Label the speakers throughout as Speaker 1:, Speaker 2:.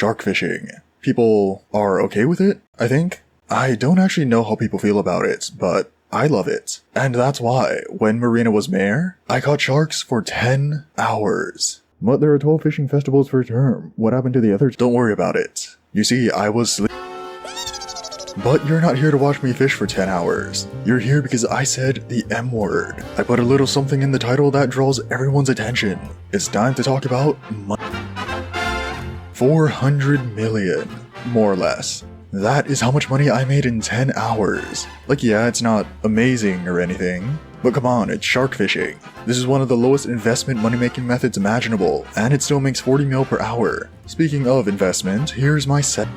Speaker 1: shark fishing. People are okay with it, I think. I don't actually know how people feel about it, but I love it. And that's why, when Marina was mayor, I caught sharks for 10 hours. But there are 12 fishing festivals per term. What happened to the others? Don't worry about it. You see, I was But you're not here to watch me fish for 10 hours. You're here because I said the M word. I put a little something in the title that draws everyone's attention. It's time to talk about money. 400 million, more or less. That is how much money I made in 10 hours. Like, yeah, it's not amazing or anything, but come on, it's shark fishing. This is one of the lowest investment money-making methods imaginable, and it still makes 40 mil per hour. Speaking of investment, here's my set.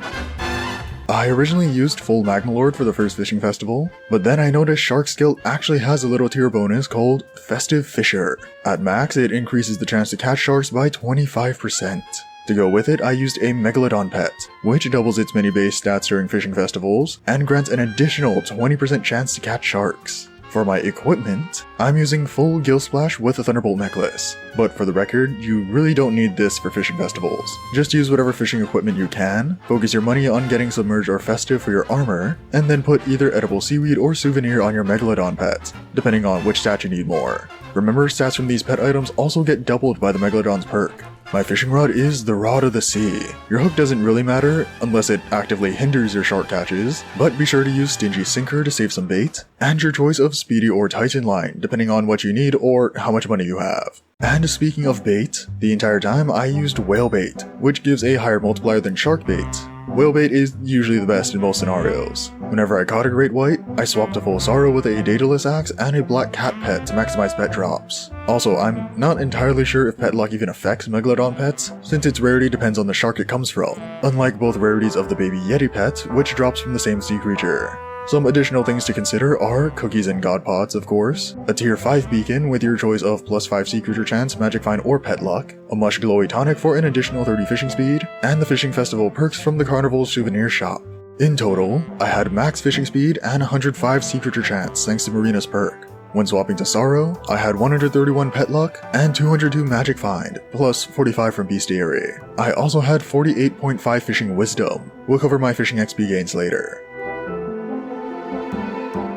Speaker 1: I originally used full Magmalord for the first fishing festival, but then I noticed Shark Skill actually has a little tier bonus called Festive Fisher. At max, it increases the chance to catch sharks by 25%. To go with it, I used a Megalodon pet, which doubles its mini base stats during fishing festivals, and grants an additional 20% chance to catch sharks. For my equipment, I'm using full Gill Splash with a Thunderbolt necklace, but for the record, you really don't need this for fishing festivals. Just use whatever fishing equipment you can, focus your money on getting Submerged or Festive for your armor, and then put either Edible Seaweed or Souvenir on your Megalodon pet, depending on which stat you need more. Remember, stats from these pet items also get doubled by the Megalodon's perk. My fishing rod is the Rod of the Sea. Your hook doesn't really matter unless it actively hinders your shark catches, but be sure to use Stingy Sinker to save some bait, and your choice of Speedy or Titan line depending on what you need or how much money you have. And speaking of bait, the entire time I used whale bait, which gives a higher multiplier than shark bait. Whale bait is usually the best in most scenarios. Whenever I caught a great white, I swapped a full Sorrow with a Daedalus axe and a black cat pet to maximize pet drops. Also, I'm not entirely sure if pet luck even affects Megalodon pets, since its rarity depends on the shark it comes from, unlike both rarities of the baby Yeti pet, which drops from the same sea creature. Some additional things to consider are cookies and god pods, of course, a tier 5 beacon with your choice of +5 sea creature chance, magic find, or pet luck, a mush glowy tonic for an additional 30 fishing speed, and the fishing festival perks from the Carnival's souvenir shop. In total, I had max fishing speed and 105 sea creature chance thanks to Marina's perk. When swapping to Sorrow, I had 131 pet luck and 202 magic find, plus 45 from bestiary. I also had 48.5 fishing wisdom. We'll cover my fishing XP gains later.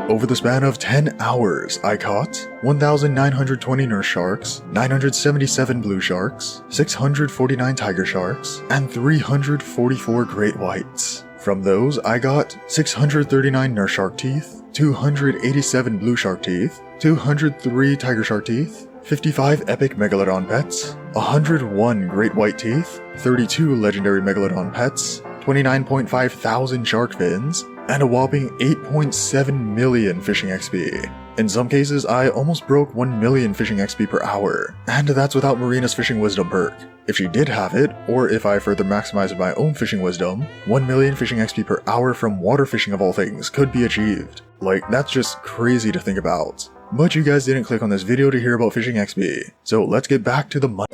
Speaker 1: Over the span of 10 hours, I caught 1,920 nurse sharks, 977 blue sharks, 649 tiger sharks, and 344 great whites. From those, I got 639 nurse shark teeth, 287 blue shark teeth, 203 tiger shark teeth, 55 epic megalodon pets, 101 great white teeth, 32 legendary megalodon pets, 29.5 thousand shark fins, and a whopping 8.7 million fishing XP. In some cases, I almost broke 1 million fishing XP per hour, and that's without Marina's fishing wisdom perk. If she did have it, or if I further maximized my own fishing wisdom, 1 million fishing XP per hour from water fishing of all things could be achieved. Like, that's just crazy to think about. But you guys didn't click on this video to hear about fishing XP, so let's get back to the money.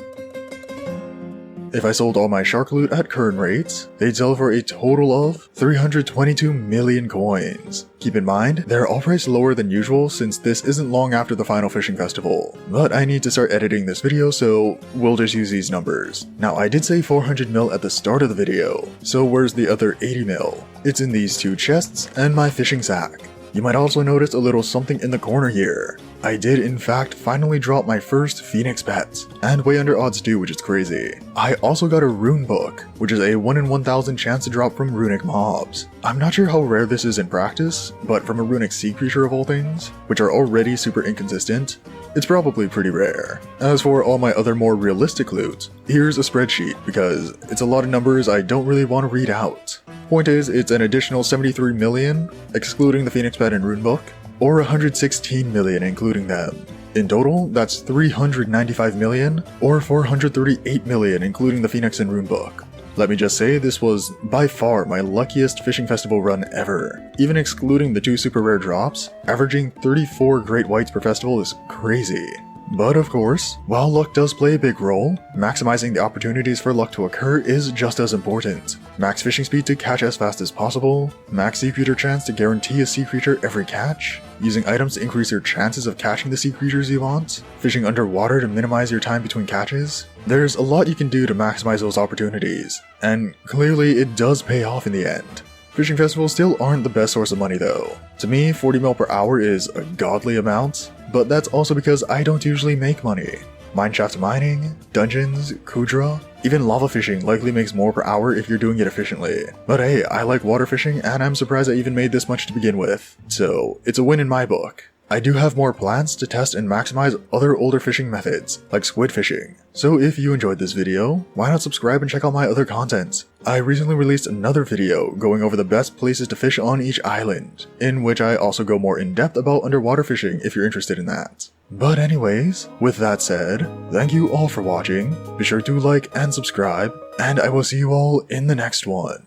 Speaker 1: If I sold all my shark loot at current rates, they'd sell for a total of 322 million coins. Keep in mind, they're all priced lower than usual since this isn't long after the final fishing festival. But I need to start editing this video, so we'll just use these numbers. Now, I did say 400 mil at the start of the video, so where's the other 80 mil? It's in these two chests and my fishing sack. You might also notice a little something in the corner here. I did in fact finally drop my first Phoenix pet, and way under odds too, which is crazy. I also got a rune book, which is a 1 in 1,000 chance to drop from runic mobs. I'm not sure how rare this is in practice, but from a runic sea creature of all things, which are already super inconsistent, it's probably pretty rare. As for all my other more realistic loot, here's a spreadsheet because it's a lot of numbers I don't really want to read out. Point is, it's an additional 73 million, excluding the Phoenix pet and rune book, or 116 million including them. In total, that's 395 million, or 438 million including the Phoenix and rune book. Let me just say, this was by far my luckiest fishing festival run ever. Even excluding the 2 super rare drops, averaging 34 great whites per festival is crazy. But of course, while luck does play a big role, maximizing the opportunities for luck to occur is just as important. Max fishing speed to catch as fast as possible, max sea creature chance to guarantee a sea creature every catch, using items to increase your chances of catching the sea creatures you want, fishing underwater to minimize your time between catches, There's a lot you can do to maximize those opportunities, and clearly it does pay off in the end. Fishing festivals still aren't the best source of money though. To me, 40 mil per hour is a godly amount, but that's also because I don't usually make money. Mineshaft mining, dungeons, Kudra, even lava fishing likely makes more per hour if you're doing it efficiently. But hey, I like water fishing and I'm surprised I even made this much to begin with, so it's a win in my book. I do have more plans to test and maximize other older fishing methods, like squid fishing. So if you enjoyed this video, why not subscribe and check out my other content? I recently released another video going over the best places to fish on each island, in which I also go more in depth about underwater fishing if you're interested in that. But anyways, with that said, thank you all for watching, be sure to like and subscribe, and I will see you all in the next one.